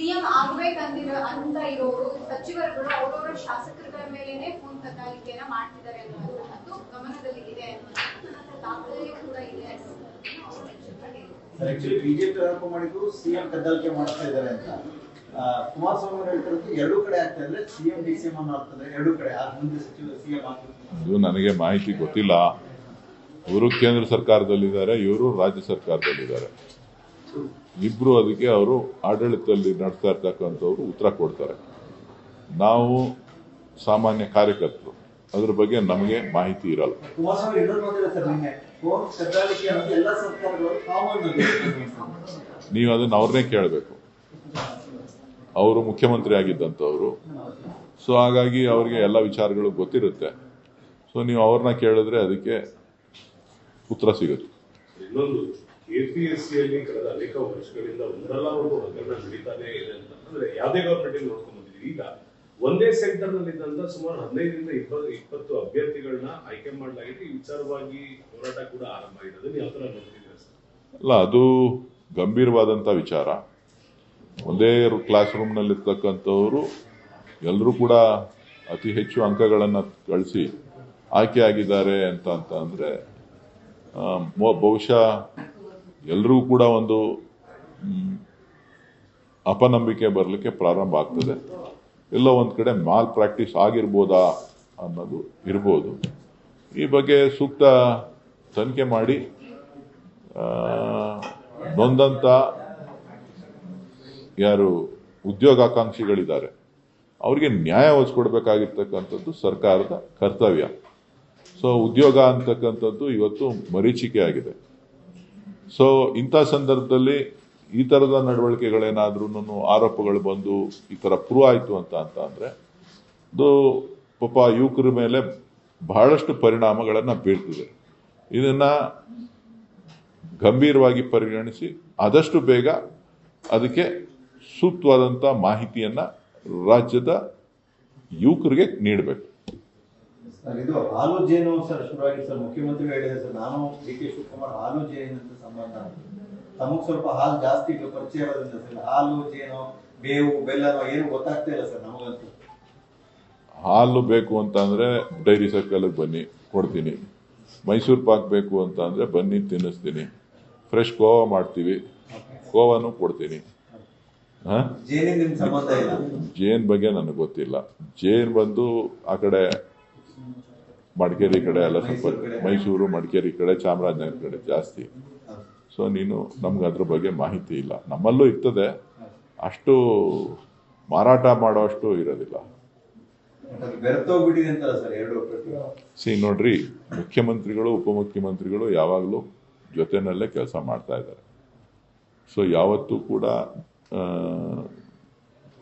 CM ಆಗ್ಬೇಕಂದಿರೋ ಅಂತ ಇರೋರು ಸಚಿವರುಗಳು ಅವರವರ ಶಾಸಕರ ಮೇಲೇನೆ ಫೋನ್ ಕದ್ದಾಲಿಕೆಯನ್ನ ಮಾಡ್ತಿದ್ದಾರೆ ಅನ್ನೋದು ಗಮನದಲ್ಲಿ ಇದೆ ದಾಖಲೆಯೂ ಕೂಡ ಇದೆ. ಬಿಜೆಪಿ ಆರೋಪ ಮಾಡಿದ್ರು ಸಿಎಂ ಕದ್ದಾಲಿಕೆ ಮಾಡ್ತಾ ಇದ್ದಾರೆ ಅಂತ. ಕುಮಾರಸ್ವಾಮಿ ಹೇಳ್ತಿರೋದು ಎರಡೂ ಕಡೆ ಆಗ್ತಾ ಇದ್ರೆ ಸಿಎಂ ಡಿಸಿಎಂ ಅನ್ನೋ ಆಗ್ತದೆ, ಎರಡೂ ಕಡೆ ಮುಂದೆ ಸಚಿವ ಸಿಎಂ ಆಗ್ತದೆ. ಇದು ನನಗೆ ಮಾಹಿತಿ ಗೊತ್ತಿಲ್ಲ. ಇವರು ಕೇಂದ್ರ ಸರ್ಕಾರದಲ್ಲಿದ್ದಾರೆ, ಇವರು ರಾಜ್ಯ ಸರ್ಕಾರದಲ್ಲಿದ್ದಾರೆ. ಇಬ್ರು ಅದಕ್ಕೆ ಅವರು ಆಡಳಿತದಲ್ಲಿ ನಡೆಸ್ತಾ ಇರ್ತಕ್ಕಂಥವ್ರು ಉತ್ತರ ಕೊಡ್ತಾರೆ. ನಾವು ಸಾಮಾನ್ಯ ಕಾರ್ಯಕರ್ತರು, ಅದ್ರ ಬಗ್ಗೆ ನಮಗೆ ಮಾಹಿತಿ ಇರಲ್ಲ. ನೀವು ಅದನ್ನ ಅವ್ರನ್ನೇ ಕೇಳಬೇಕು. ಅವರು ಮುಖ್ಯಮಂತ್ರಿ ಆಗಿದ್ದಂಥವ್ರು. ಸೊ ಹಾಗಾಗಿ ಅವರಿಗೆ ಎಲ್ಲ ವಿಚಾರಗಳು ಗೊತ್ತಿರುತ್ತೆ. ಸೊ ನೀವು ಅವ್ರನ್ನ ಕೇಳಿದ್ರೆ ಅದಕ್ಕೆ ಉತ್ತರ ಸಿಗುತ್ತೆ. ಇನ್ನೊಂದು, ಕೆಪಿಎಸ್ಸಿಯಲ್ಲಿ ಕಳೆದ ಅನೇಕ ವರ್ಷಗಳಿಂದ ಒಂದಲ್ಲ ಒಂದು ಹಗರಣ ನಡೀತಾನೆ ಇದೆ ಅಂತ. ಅಂದ್ರೆ ಯಾವುದೇ ಗವರ್ಮೆಂಟ್ ನೋಡ್ಕೊಂಡ್ ಬಂದಿದ್ದೀವಿ. ಈಗ ಒಂದೇ ಸೆಂಟರ್ ನಲ್ಲಿ ಇದ್ದಂತ ಸುಮಾರು 15ರಿಂದ 20 ಅಭ್ಯರ್ಥಿಗಳನ್ನ ಆಯ್ಕೆ ಮಾಡಲಾಗಿದೆ. ಈ ವಿಚಾರವಾಗಿ ಹೋರಾಟ ಕೂಡ ಆರಂಭ ಆಗಿದೆ. ಅದನ್ನ ಯಾವ ತರ ನೋಡ್ತಿದ್ದೀರಾ ಸರ್? ಅಲ್ಲ, ಅದು ಗಂಭೀರವಾದಂಥ ವಿಚಾರ. ಒಂದೇ ಕ್ಲಾಸ್ ರೂಮ್ನಲ್ಲಿ ಇರ್ತಕ್ಕಂಥವ್ರು ಎಲ್ಲರೂ ಕೂಡ ಅತಿ ಹೆಚ್ಚು ಅಂಕಗಳನ್ನು ಗಳಿಸಿ ಆಯ್ಕೆ ಆಗಿದ್ದಾರೆ ಅಂತ ಅಂದರೆ ಬಹುಶಃ ಎಲ್ಲರೂ ಕೂಡ ಒಂದು ಅಪನಂಬಿಕೆ ಬರಲಿಕ್ಕೆ ಪ್ರಾರಂಭ ಆಗ್ತದೆ. ಎಲ್ಲೋ ಒಂದು ಕಡೆ ಮಾಲ್ ಪ್ರಾಕ್ಟೀಸ್ ಆಗಿರ್ಬೋದಾ ಅನ್ನೋದು ಇರ್ಬೋದು. ಈ ಬಗ್ಗೆ ಸೂಕ್ತ ತನಿಖೆ ಮಾಡಿ ನೊಂದಂಥ ಯಾರು ಉದ್ಯೋಗಾಕಾಂಕ್ಷಿಗಳಿದ್ದಾರೆ ಅವರಿಗೆ ನ್ಯಾಯ ಒದಗಿಸ್ಕೊಡ್ಬೇಕಾಗಿರ್ತಕ್ಕಂಥದ್ದು ಸರ್ಕಾರದ ಕರ್ತವ್ಯ. ಸೊ ಉದ್ಯೋಗ ಅಂತಕ್ಕಂಥದ್ದು ಇವತ್ತು ಮರೀಚಿಕೆ ಆಗಿದೆ. ಸೊ ಇಂಥ ಸಂದರ್ಭದಲ್ಲಿ ಈ ಥರದ ನಡವಳಿಕೆಗಳೇನಾದ್ರೂ ಆರೋಪಗಳು ಬಂದು ಈ ಥರ ಪ್ರೂವ್ ಆಯಿತು ಅಂತ ಅಂದರೆ ಅದು ಪಾಪ ಯುವಕರ ಮೇಲೆ ಬಹಳಷ್ಟು ಪರಿಣಾಮಗಳನ್ನು ಬೀಳ್ತದೆ. ಇದನ್ನು ಗಂಭೀರವಾಗಿ ಪರಿಗಣಿಸಿ ಆದಷ್ಟು ಬೇಗ ಅದಕ್ಕೆ ಸೂಕ್ತವಾದಂಥ ಮಾಹಿತಿಯನ್ನು ರಾಜ್ಯದ ಯುವಕರಿಗೆ ನೀಡಬೇಕು. ಇದು ಹಾಲು ಜೇನು ಸರ್ ಶುರುವಾಗಿ ಸರ್ ಮುಖ್ಯಮಂತ್ರಿ ಹೇಳಿದೆ ಸರ್, ನಾನು ಡಿ ಕೆ ಶಿವಕುಮಾರ್ ಹಾಲು ಜೇನು ಅಂತ ಸಂಬಂಧ ತಮಗೆ ಸ್ವಲ್ಪ ಹಾಲು ಜಾಸ್ತಿ ಪರಿಚಯ ಇರೋದ್ರಿಂದ ಸರ್ ಹಾಲು ಜೇನು ಬೇವು ಬೆಲ್ಲನೋ ಏನು ಗೊತ್ತಾಗ್ತಾ ಇಲ್ಲ ಸರ್ ನಮಗಂತೂ. ಹಾಲು ಬೇಕು ಅಂತ ಅಂದರೆ ಡೈರಿ ಸರ್ಕಲ್ಗೆ ಬನ್ನಿ, ಕೊಡ್ತೀನಿ. ಮೈಸೂರು ಪಾಕ್ ಬೇಕು ಅಂತ ಅಂದರೆ ಬನ್ನಿ, ತಿನ್ನಿಸ್ತೀನಿ. ಫ್ರೆಶ್ ಕೋವಾ ಮಾಡ್ತೀವಿ, ಕೋವಾನು ಕೊಡ್ತೀನಿ. ಜೇನ್ ಬಗ್ಗೆ ನನಗೆ ಗೊತ್ತಿಲ್ಲ. ಜೇನ್ ಬಂದು ಆ ಕಡೆ ಮಡಿಕೇರಿ ಕಡೆ ಎಲ್ಲ ಸ್ವಲ್ಪ, ಮೈಸೂರು ಮಡಿಕೇರಿ ಕಡೆ ಚಾಮರಾಜನಗರ ಕಡೆ ಜಾಸ್ತಿ. ಸೊ ನಮ್ಗೆ ಅದ್ರ ಬಗ್ಗೆ ಮಾಹಿತಿ ಇಲ್ಲ. ನಮ್ಮಲ್ಲೂ ಇರ್ತದೆ, ಅಷ್ಟು ಮಾರಾಟ ಮಾಡೋಷ್ಟು ಇರೋದಿಲ್ಲ. ನೋಡ್ರಿ, ಮುಖ್ಯಮಂತ್ರಿಗಳು ಉಪಮುಖ್ಯಮಂತ್ರಿಗಳು ಯಾವಾಗಲೂ ಜೊತೆನಲ್ಲೇ ಕೆಲಸ ಮಾಡ್ತಾ ಇದ್ದಾರೆ. ಸೊ ಯಾವತ್ತೂ ಕೂಡ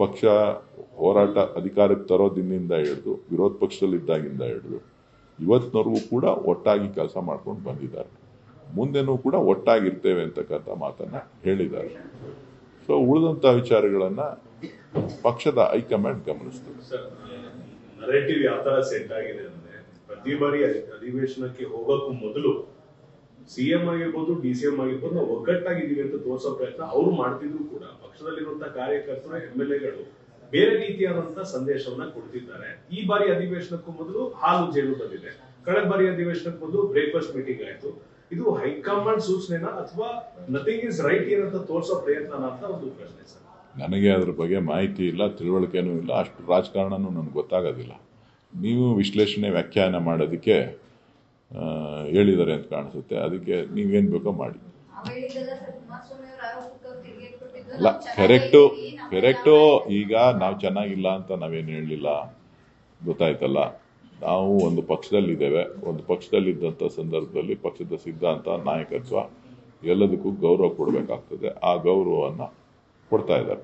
ಪಕ್ಷ ಹೋರಾಟ ಅಧಿಕಾರಕ್ಕೆ ತರೋದಿನಿಂದ ಹಿಡಿದು ವಿರೋಧ ಪಕ್ಷದಲ್ಲಿದ್ದಾಗಿಂದ ಹಿಡಿದು ಇವತ್ತಿನವರೆಗೂ ಕೂಡ ಒಟ್ಟಾಗಿ ಕೆಲಸ ಮಾಡ್ಕೊಂಡು ಬಂದಿದ್ದಾರೆ. ಮುಂದೆನೂ ಕೂಡ ಒಟ್ಟಾಗಿರ್ತೇವೆ ಅಂತಕ್ಕಂಥ ಮಾತನ್ನ ಹೇಳಿದ್ದಾರೆ. ಸೊ ಉಳಿದಂಥ ವಿಚಾರಗಳನ್ನ ಪಕ್ಷದ ಹೈಕಮಾಂಡ್ ಗಮನಿಸ್ತದೆ. ನರೇಟಿವ್ ಯಾವ ತರ ಸೆಟ್ ಆಗಿದೆ ಅಂದ್ರೆ, ಪ್ರತಿ ಬಾರಿ ಅಧಿವೇಶನಕ್ಕೆ ಹೋಗೋಕ್ಕೂ ಮೊದಲು ಸಿಎಂ ಆಗಿರ್ಬೋದು, ಡಿಸಿಎಂ ಆಗಿರ್ಬೋದು, ನಾವು ಒಗ್ಗಟ್ಟಾಗಿದ್ದೀವಿ ಅಂತ ತೋರಿಸೋ ಪ್ರಯತ್ನ ಅವರು ಮಾಡ್ತಿದ್ರು ಕೂಡ ಪಕ್ಷದಲ್ಲಿರುವಂತಹ ಕಾರ್ಯಕರ್ತರು, MLA-ಗಳು ಬೇರೆ ರೀತಿಯಾದಂತಹ ಸಂದೇಶವನ್ನ ಕೊಡ್ತಿದ್ದಾರೆ. ಈ ಬಾರಿ ಅಧಿವೇಶನಕ್ಕೂ ಮೊದಲು ಹಾಲು ಜೇನು ಬಂದಿದೆ, ಕಳೆದ ಬಾರಿ ಅಧಿವೇಶನಕ್ಕೆ ಮೊದಲು ಬ್ರೇಕ್ಫಾಸ್ಟ್ ಮೀಟಿಂಗ್ ಆಯ್ತು. ಇದು ಹೈಕಮಾಂಡ್ ಸೂಚನೆನಾ ಅಥವಾ ನಥಿಂಗ್ ಇಸ್ ರೈಟ್ ಏನಂತ ತೋರಿಸೋ ಪ್ರಯತ್ನ ಅಂತ ಒಂದು ಪ್ರಶ್ನೆ ಸರ್. ನನಗೆ ಅದ್ರ ಬಗ್ಗೆ ಮಾಹಿತಿ ಇಲ್ಲ, ತಿಳುವಳಿಕೆನೂ ಇಲ್ಲ, ಅಷ್ಟು ರಾಜಕಾರಣನೂ ನನಗೆ ಗೊತ್ತಾಗೋದಿಲ್ಲ. ನೀವು ವಿಶ್ಲೇಷಣೆ ವ್ಯಾಖ್ಯಾನ ಮಾಡೋದಕ್ಕೆ ಹೇಳಿದ್ದಾರೆ ಅಂತ ಕಾಣಿಸುತ್ತೆ. ಅದಕ್ಕೆ ನೀವೇನು ಬೇಕೋ ಮಾಡಿ. ಅಲ್ಲ, ಕರೆಕ್ಟು. ಈಗ ನಾವು ಚೆನ್ನಾಗಿಲ್ಲ ಅಂತ ನಾವೇನು ಹೇಳಲಿಲ್ಲ, ಗೊತ್ತಾಯ್ತಲ್ಲ. ನಾವು ಒಂದು ಪಕ್ಷದಲ್ಲಿದ್ದೇವೆ. ಒಂದು ಪಕ್ಷದಲ್ಲಿದ್ದಂಥ ಸಂದರ್ಭದಲ್ಲಿ ಪಕ್ಷದ ಸಿದ್ಧಾಂತ, ನಾಯಕತ್ವ ಎಲ್ಲದಕ್ಕೂ ಗೌರವ ಕೊಡಬೇಕಾಗ್ತದೆ. ಆ ಗೌರವವನ್ನು ಕೊಡ್ತಾ ಇದ್ದಾರೆ.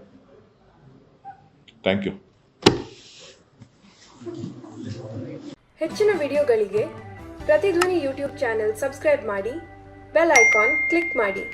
Thank you. ಹೆಚ್ಚಿನ ವಿಡಿಯೋಗಳಿಗೆ ಪ್ರತಿಧ್ವನಿ ಯೂಟ್ಯೂಬ್ ಚಾನೆಲ್ ಸಬ್ಸ್ಕ್ರೈಬ್ ಮಾಡಿ, ಬೆಲ್ ಐಕಾನ್ ಕ್ಲಿಕ್ ಮಾಡಿ.